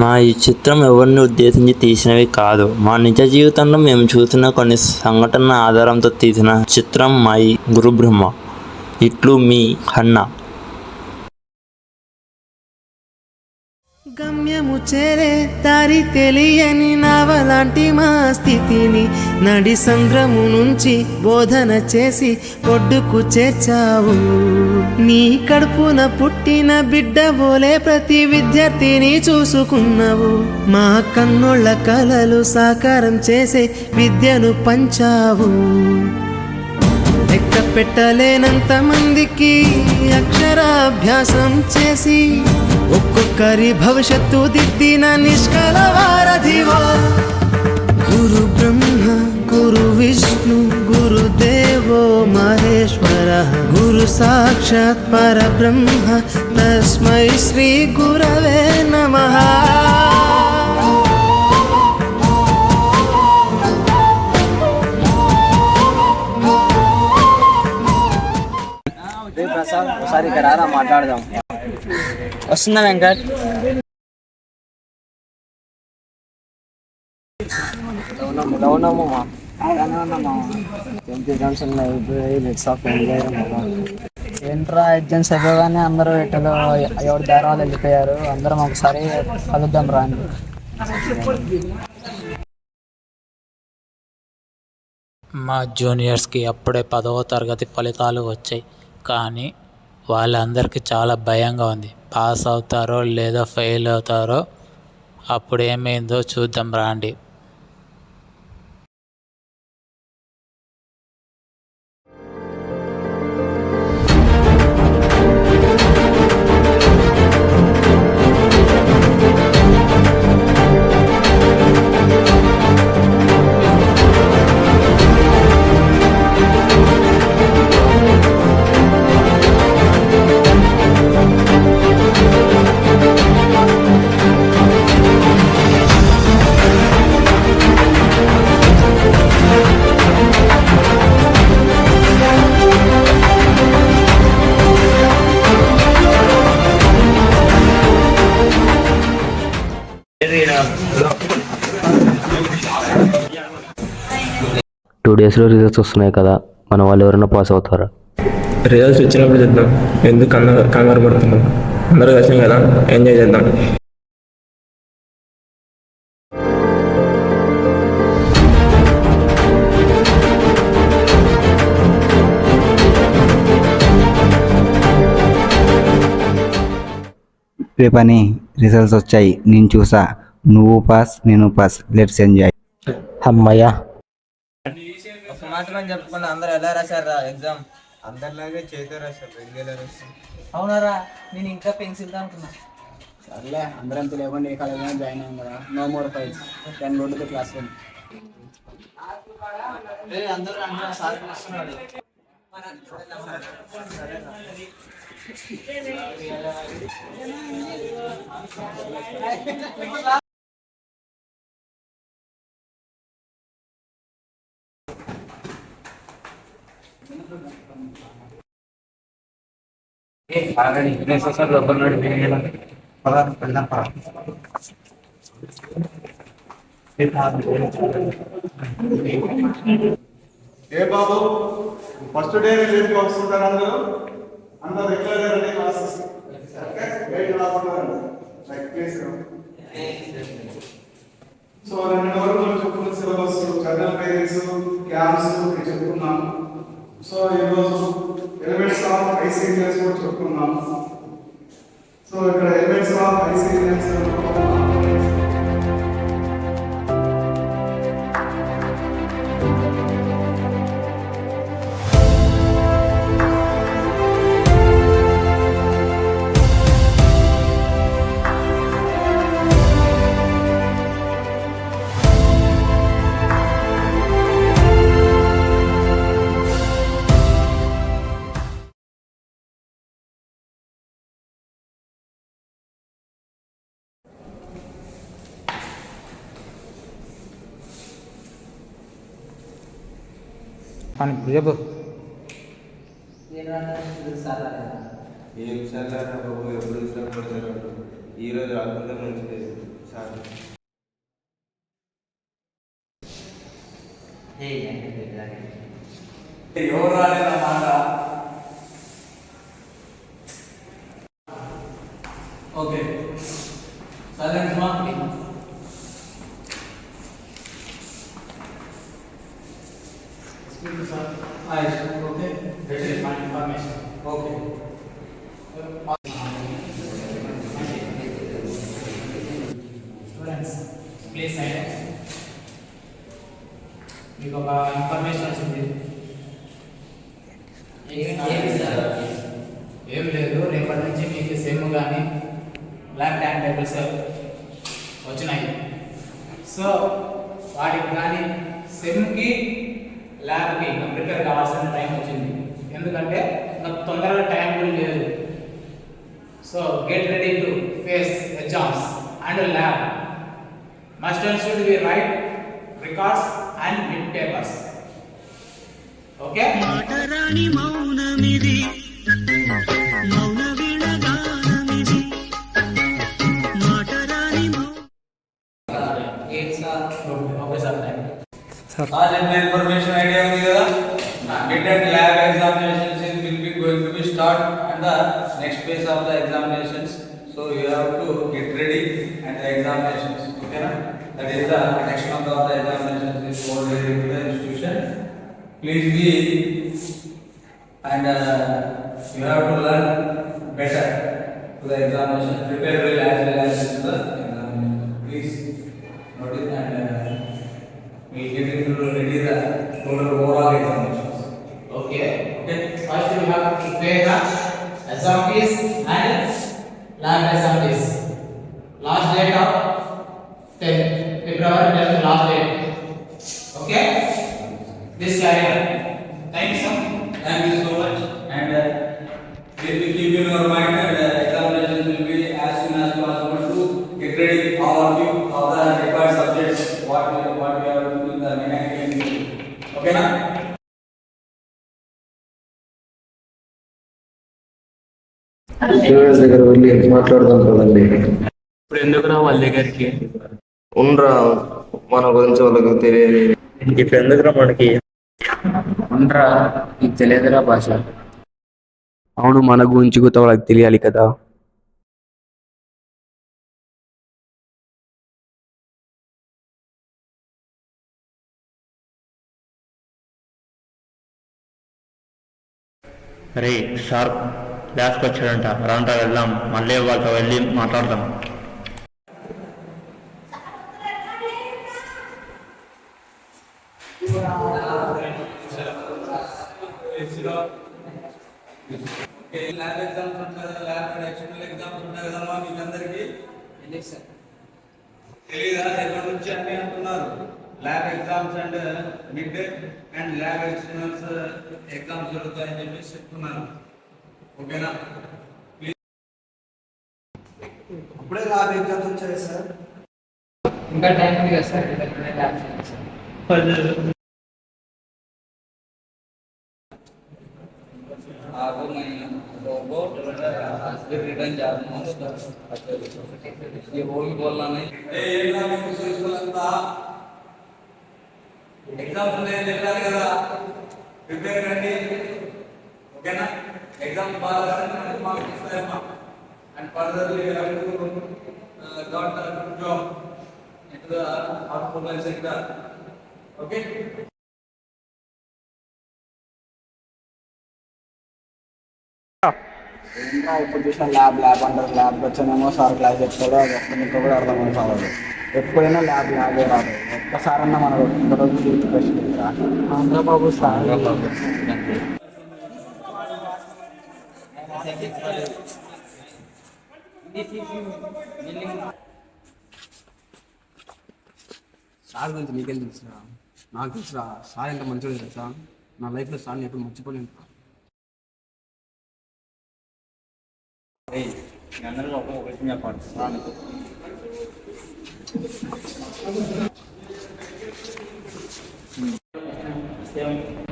మా ఈ చిత్రం ఎవరిని ఉద్దేశించి తీసినవి కాదు. మా నిజ జీవితంలో మేము చూసిన కొన్ని సంఘటనల ఆధారంతో తీసిన చిత్రం మై గురుబ్రహ్మ. ఇట్లు మీ హన్నా. గమ్యము చేరే దారి తెలియని నావలాంటి మా స్థితిని నడి సంద్రము నుంచి బోధన చేసి ఒడ్డుకు చేర్చావు. నీ కడుపున పుట్టిన బిడ్డ బోలే ప్రతి విద్యార్థిని చూసుకున్నావు. మా కన్నుళ్ళ కలలు సాకారం చేసే విద్యను పంచావు. లెక్క పెట్టలేనంత మందికి అక్షరాభ్యాసం చేసి ఒక్కొక్కరి భవిష్యత్తు దిద్దిన నిష్కల వారధివో. గురు బ్రహ్మ గురు విష్ణు గురుదేవో మహేశ్వర గురు సాక్షాత్ పరబ్రహ్మ తస్మై శ్రీ గురవే నమః. ఒకసారి ఇక్కడ రారా మాట్లాడదాం. వస్తుందా వెంకట్? ఏంట్రా ఎగ్జామ్స్ అయిపోగానే అందరూ ఎట్టలో ఎవరి దారి వాళ్ళు వెళ్ళిపోయారు. అందరం ఒకసారి కలుద్దాం రాండి. మా జూనియర్స్కి అప్పుడే 10వ తరగతి ఫలితాలు వచ్చాయి. కానీ వాళ్ళందరికీ చాలా భయంగా ఉంది. పాస్ అవుతారో లేదా ఫెయిల్ అవుతారో. అప్పుడు ఏమైందో చూద్దాం రాండి. టూ డేస్లో రిజల్ట్స్ వస్తున్నాయి కదా, మన వాళ్ళు ఎవరైనా పాస్ అవుతారా? రిజల్ట్స్ వచ్చినప్పుడు చేద్దాం. ఎందుకు కంగారు పడుతున్నాం? అందరూ కలిసాం కదా, ఎంజాయ్ చేద్దాం. రేపని రిజల్ట్స్ వచ్చాయి, నేను చూసా. నువ్వు పాస్, నేను పాస్. Let's enjoy. అమ్మయ్యా. ఒక మాత్రం చెప్పుకున్నా. అందరూ ఎలా రాశారా ఎగ్జామ్? అందరిలాగే చేతితో రాశారు, రెగ్యులర్ రాశారు. అవునారా? నేను ఇంకా పెన్సిల్తో అనుకున్నా. సర్లే, అందరం తెలియకుండా ఏ కాలేజీలో జాయిన్ అయ్యాం కదా. No more files, 10 go to the classroom. అందరూ అంటే సార్ వస్తున్నాడు. ఏ బాబు, ఫస్ట్ డే లేట్గా వస్తుంటారు అందరూ. అందరూ రెగ్యులర్ డే క్లాసెస్. లేట్ రాకుండా సో 2 వరకు చెప్పుకున్న సిలబస్, జనరల్ పేరెంట్స్, క్యాంప్స్ చెప్పుకున్నాం. సో ఈరోజు ఎలిమెంట్స్ ఆఫ్ ఐసీడిఎస్ కూడా చెప్పుకున్నాం. సో ఇక్కడ ఎలిమెంట్స్ ఆఫ్ ఐసీడిఎస్ రేపు ఏం చల్లారా బాబు, ఎప్పుడు ఇష్టపడతారు. ఈరోజు రాకుండా మంచిది. ఎవరు రాలేదన్నమాట. ఓకే సైలెన్స్ మా okay that is my information okay students please silence మీకు ఒక ఇన్ఫర్మేషన్ వచ్చింది ఏం లేదు రేపటి నుంచి మీకు సెమ్ కానీ ల్యాబ్ టైం టేబుల్స్ వచ్చినాయి. సో వాటికి కానీ సెమ్కి ల్యాబ్కి ప్రిపేర్ కావాల్సిన టైం వచ్చింది. ఎందుకంటే నాకు తొందరగా టైం కూడా లేదు. So get ready to face exams and lab. Must and should be write records and bit papers. Okay మాటరాని మౌనమిది మౌన వీణగానమిది మాటరాని ఓకే సార్ ఇన్ఫర్మేషన్ ఐడియా ఉంది కదా. Mid and lab examinations will be going to be start and the next phase of the examinations. So you have to get ready and the examinations. Okay na? That is the next month of the examinations is for the institution. Please be and you have to learn better to the examination. Prepare well as to the examination. Please notice and we get into ready the total overall examinations. Okay. First we have to pay the exam fees and lab exam fees. Last date of 10 February 10th last date. Okay. This carry on. Thank you sir. Thank you so much. And please be keep in your mind and examinations will be as soon as possible to get ready all of you of the required subjects what we have to do in the mechanical. Okay na? Students దగ్గర వెళ్ళి మాట్లాడదాం కదండి. ఇప్పుడు ఎందుకురా వాళ్ళ దగ్గరికి? ఉండరా మన గురించి వాళ్ళకి తెలియదు. ఇప్పుడు ఎందుకురా మనకి? ఉండరా నీకు తెలియదురా భాష. అవును, మన గురించి కూడా వాళ్ళకి తెలియాలి కదా. రే సార్ క్లాస్కి వచ్చాడంట, రాంటా వెళ్దాం, మళ్ళీ వాళ్ళతో వెళ్ళి మాట్లాడదాం. ల్యాబ్ ఎగ్జామ్స్ ఉంటాయి కదా, ల్యాబ్ అండ్ ఎక్స్టర్నల్ ఎగ్జామ్స్ ఉంటాయి కదమ్మా మీకు అందరికి తెలీదా? ఎక్కడి నుంచి అన్ని అంటున్నారు lab exams and mid and lab externals exams జరుగుతాయని చెప్పేసి చెప్తున్నారు. ఓకేనా? అప్పుడే ల్యాబ్ ఎగ్జామ్స్ వచ్చాయి సార్. ఇంకా టైం ఉంది కదా సార్. आपको मैं वो रिटर्न जाता ये वो भी बोलना नहीं. ఎగ్జామ్స్ ఉన్నాయని చెప్పారు కదా, ప్రిపేర్ కండి. ఓకేనా? ఎగ్జామ్స్ బాగా రాస్తే మార్క్స్ ఇస్తాయమ్మా. And furtherly got a good job into the automobile sector. Okay? ఇప్పుడు చూసిన ల్యాబ్ అంటారు. ల్యాబ్కి వచ్చానేమో సార్ క్లాస్ చెప్తాడు, అది వస్తుంది ఇంకా కూడా అర్థమని కావాలి. ఎప్పుడైనా ల్యాబే రాదు. ఒక్కసారన్నా మన రోజు ఆంధ్రబాబు సార్ సార్ గురించి నీకేం తెలుసురా? నాకు తెలుసురా సార్ ఎంత మంచిగా తెలుసా. నా లైఫ్లో సార్ని ఎప్పుడు మర్చిపోలేను. అందరూ ఒక విషయం చెప్పండి.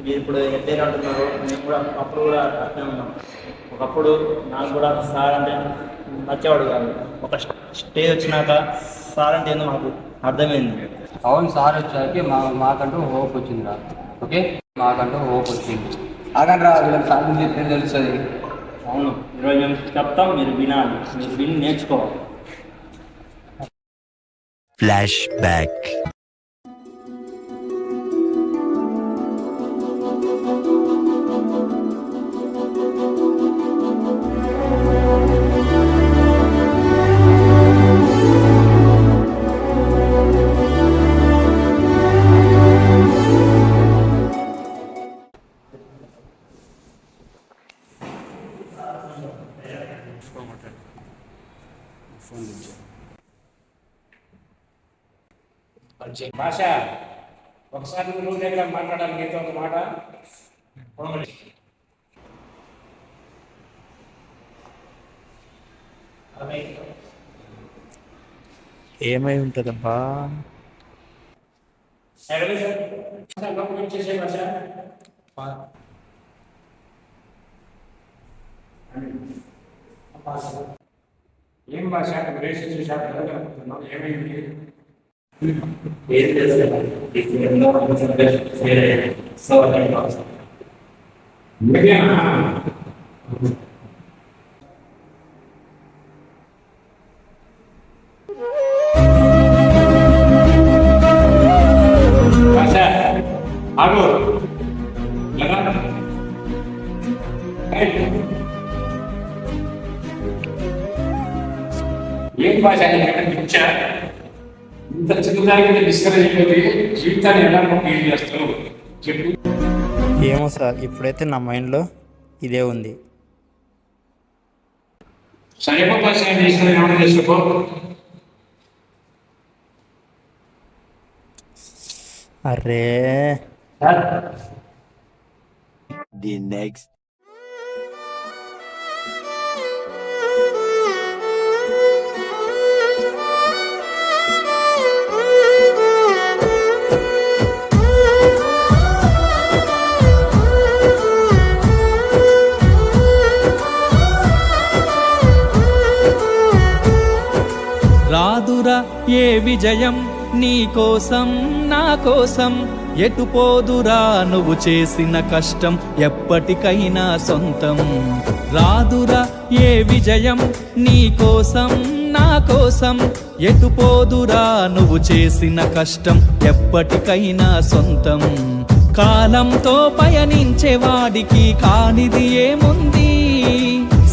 మీరు ఇప్పుడు ఎట్లయినా అంటున్నారు, మేము కూడా అప్పుడు కూడా అట్లే ఉన్నాం. ఒకప్పుడు నాకు కూడా సార్ అంటే నచ్చేవాడు కాదు. ఒక స్టేజ్ వచ్చినాక సార్ అంటే ఏందో మాకు అర్థమైంది. అవును, సార్ వచ్చాక మాకంటూ హోప్ వచ్చిందిరా. ఓకే, మాకంటూ హోప్ వచ్చింది. ఆగండ్రా, వీళ్ళకి సార్ గురించి చెప్తే తెలుస్తుంది. అవును, ఈరోజు మేము చెప్తాం, మీరు వినాలి, మీరు విని నేర్చుకోవాలి. Flash back. భాష, ఒకసారి నువ్వు దగ్గర మాట్లాడాలి మీతో ఒక మాట. ఏమై ఉంటుందబ్బా? చేసే భాష ఏం భాష రేషన్ చేశారు, ఏమైంది? ఆగు, ఏం భాష పిచ్చా? ఇంత చిన్నదానికి డిస్కరేజ్ అయిపోయి జీవితాన్ని ఎలా ఫీల్ చేస్తావు చెప్పు. ఏమో సార్, ఇప్పుడైతే నా మైండ్లో ఇదే ఉంది. సైబ భాష చేసిన ఏమైనా చేసుకో. అరే ది నెక్స్ట్ రాదురా ఏ విజయం నీ కోసం నా కోసం, ఎటు పోదురా నువ్వు చేసిన కష్టం ఎప్పటికైనా సొంతం. రాదురా ఏ విజయం నీ కోసం నా కోసం, ఎటు పోదురా నువ్వు చేసిన కష్టం ఎప్పటికైనా సొంతం. కాలంతో పయనించే వాడికి కానిది ఏముంది,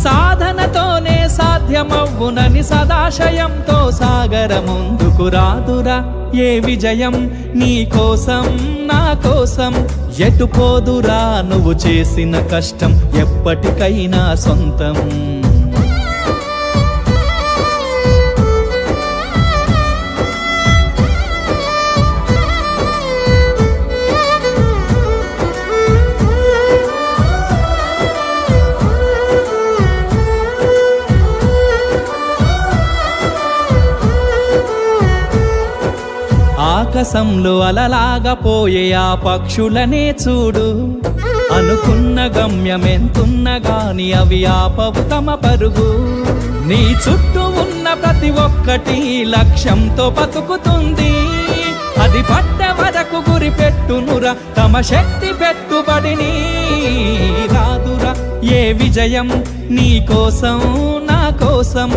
సాధనతోనే సాధ్యమవ్వునని సదాశయంతో సాగర ముందుకు. రాదురా ఏ విజయం నీ కోసం నా కోసం, ఎటు పోదురా నువ్వు చేసిన కష్టం ఎప్పటికైనా సొంతం. ఆకాశంలో అలలాగా పోయే ఆ పక్షులనే చూడు, అనుకున్న గమ్యమెంతున్న గాని అవి ఆపవు తమ పరుగు. నీ చుట్టూ ఉన్న ప్రతి ఒక్కటి లక్ష్యంతో బతుకుతుంది, అది పడ్డ వరకు గురి పెట్టునురా తమ శక్తి పెట్టుబడిని. రాదురా ఏ విజయం నీ కోసం నా కోసం,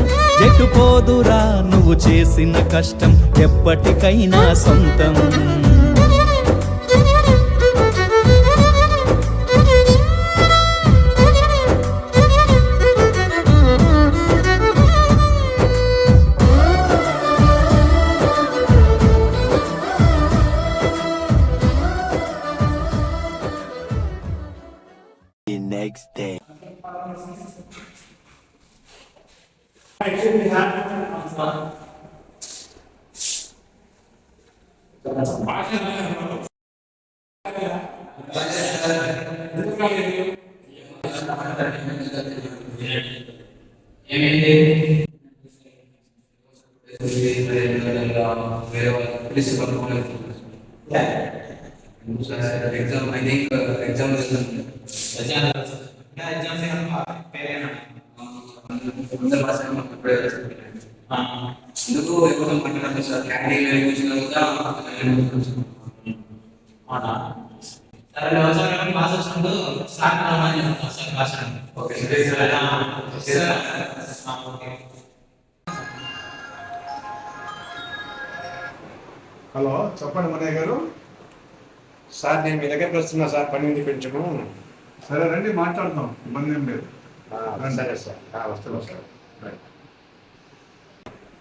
ఎటు పోదురా నువ్వు చేసిన కష్టం ఎప్పటికైనా సొంతం. next day. Exam, I think exam is ముందర భాష ఇప్పుడే ఎందుకు ఎవరు మాట్లాడాలి సార్ క్యాంటీన్ కూర్చున్న భాష వచ్చినప్పుడు సార్ భాష హలో చెప్పండి మనయ్య గారు. సార్ నేను మీ దగ్గరికి వస్తున్నా సార్, పని ఉంది కొంచెము. సరే రండి, మాట్లాడదాం, ఇబ్బంది ఏం లేదు. సరే సార్, వస్తున్నాం సార్.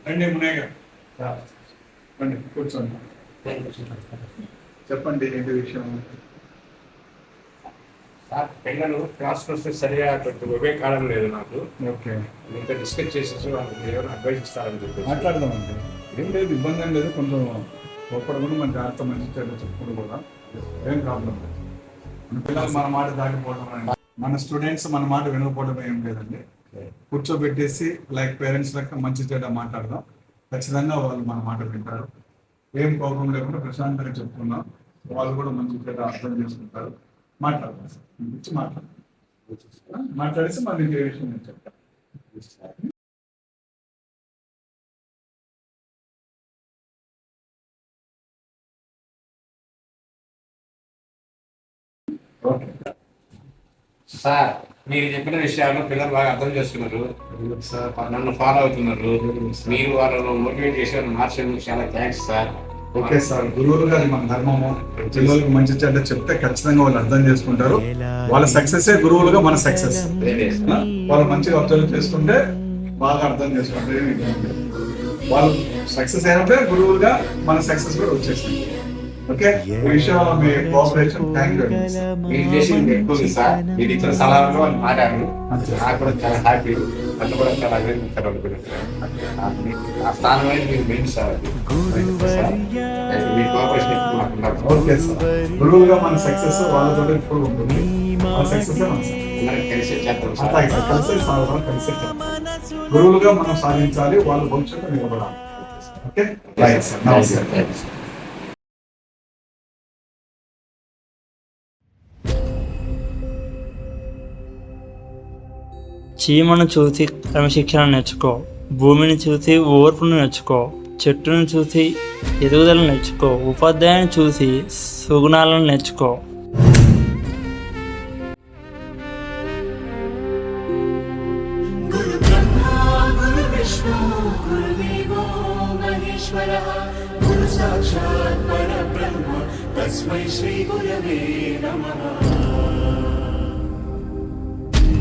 రండి మునయ్య గారు, రండి కూర్చోండి. చెప్పండి ఏంటి విషయం. సార్ పిల్లలు క్లాస్కి వస్తే సరిగా వివేక్ కావడం లేదు నాకు. ఓకే, మీతో డిస్కస్ చేసేసి వాళ్ళకి ఏమైనా అడ్వైస్ ఇస్తారని చెప్పి మాట్లాడదామండి. ఏం లేదు, ఇబ్బంది ఏం లేదు. కొంచెం ఒక్కడు కూడా మన జాగ్రత్త మంచి చెడు చెప్పుకుంటూ కూడా ఏం ప్రాబ్లం లేదు. మన పిల్లలు మన మాట దాటిపోవడం అని, మన స్టూడెంట్స్ మన మాట వినకపోవడం ఏం లేదండి. కూర్చోబెట్టేసి లైక్ పేరెంట్స్ లెక్క మంచి చెడ్డ మాట్లాడదాం, ఖచ్చితంగా వాళ్ళు మన మాట వింటారు. ఏం కోపం లేకుండా ప్రశాంతంగా చెప్పుకున్నాం, వాళ్ళు కూడా మంచి చెడ్డ అర్థం చేసుకుంటారు. మాట్లాడదాం సార్, ఇచ్చి మాట్లాడేసి మళ్ళీ ఇంకే విషయం నేను చెప్తాను. ఓకే సార్, మీరు చెప్పిన విషయాలు పిల్లలు బాగా అర్థం చేస్తున్నారు సార్, నన్ను ఫాలో అవుతున్నారు. మీరు వాళ్ళను మోటివేట్ చేశారు, మార్చండి. చాలా థ్యాంక్స్ సార్. ఓకే సార్, గురువులు గారి మన ధర్మము. పిల్లలకు మంచి చెడ్డ చెప్తే ఖచ్చితంగా వాళ్ళు అర్థం చేసుకుంటారు. వాళ్ళ సక్సెస్ గురువులుగా మన సక్సెస్. వాళ్ళు మంచిగా అబ్జర్వ్ చేసుకుంటే బాగా అర్థం చేసుకుంటారు. వాళ్ళు సక్సెస్ అయినప్పుడే గురువులుగా మన సక్సెస్ కూడా వచ్చేసింది. ఓకే, ఈ విషయంలో మీ కోఆపరేషన్ థ్యాంక్ యూ. మీరు చేసింది ఎక్కువ సార్, మీరు ఇచ్చిన సలహాలు వాళ్ళు మారారు. నాకు కూడా చాలా హ్యాపీ, నన్ను కూడా చాలా అభినందించారు అనుకున్నారు. ఆ స్థానం అనేది మీరు మెయిన్ సార్. మీ కోఆపరేషన్ ఎక్కువ మాకున్నారు. ఓకే సార్, గురువులుగా మన సక్సెస్ వాళ్ళతో ఇప్పుడు ఉంటుంది. మన సక్సెస్ కలిసి చేద్దాం సార్. కలిసే సాగడం, కలిసే చేద్దాం. గురువులుగా మనం సాధించాలి, వాళ్ళు భవిష్యత్తు నిలబడాలి. ఓకే, రైట్ సార్, నమస్తే. చీమను చూసి క్రమశిక్షణ నేర్చుకో, భూమిని చూసి ఓర్పును నేర్చుకో, చెట్టును చూసి ఎదుగుదలను నేర్చుకో, ఉపాధ్యాయుని చూసి సుగుణాలను నేర్చుకో.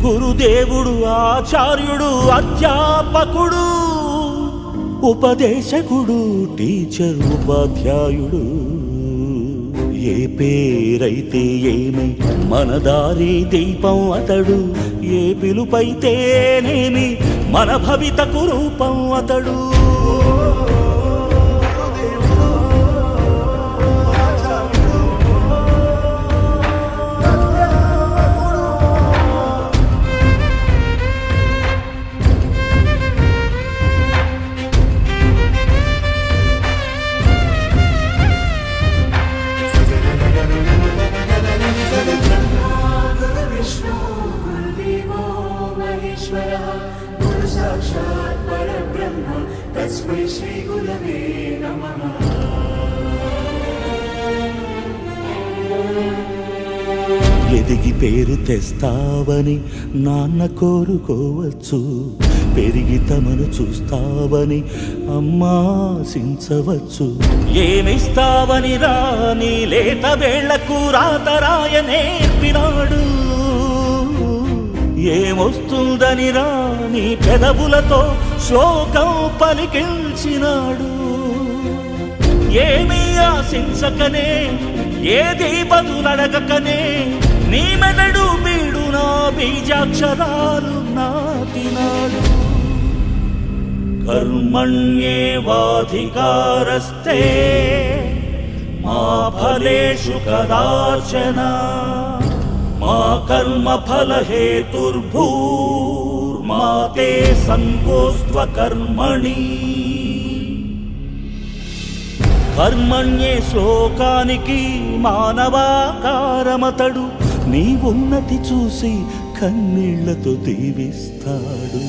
గురుదేవుడు ఆచార్యుడు అధ్యాపకుడు ఉపదేశకుడు టీచర్ ఉపాధ్యాయుడు. ఏ పేరైతే ఏమి మన దారి దీపం అతడు, ఏ పిలుపైతేనేమి మన భవితకు రూపం అతడు. ఎదిగి పేరు తెస్తావని నాన్న కోరుకోవచ్చు, పెరిగి తమను చూస్తావని అమ్మాశించవచ్చు. ఏమిస్తావని రాని లేత వేళ్లకు రాతరాయ నేర్పినాడు, ఏమొస్తుందని రాని పెదవులతో శ్లోకం పలికించినాడు. ఏమీ ఆశించకనే ఏది బదులడగకనే నీ మెదడు బీడు నా బీజాక్షరాలు నాటినాడు. కర్మణ్యేవాధికారస్తే మా ఫలేషు కదాచన, మా కర్మ ఫల హేతుర్భూర్మా తే సంకోస్త్వ కర్మణి. కర్మణ్యే శ్లోకానికి మానవాకారమతడు, నీ ఉన్నతి చూసి కన్నీళ్లతో దీవిస్తాడు.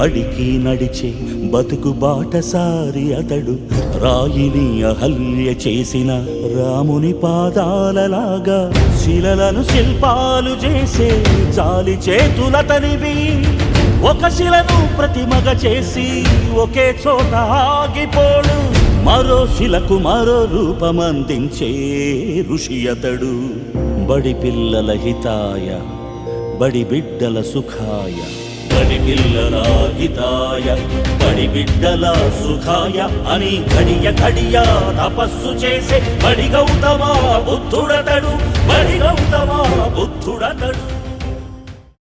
బడికి నడిచే బతుకు బాటసారి అతడు రాయిని అహల్య చేసిన రాముని పాదాలలాగా శిలలను శిల్పాలు చేసే జాలి చేతులతనివి ఒక శిలను ప్రతిమగ చేసి ఒకే చోట ఆగిపోడు మరో శిలకు మరో రూపమందించే ఋషి అతడు బడి పిల్లల హితాయ బడి బిడ్డల సుఖాయ బడి పిల్లల హితాయ బడి బిడ్డల సుఖాయ అని ఘడియ ఘడియ తపస్సు చేసే బడి గౌతమ బుద్ధుడతడు బడి గౌతమ బుద్ధుడతడు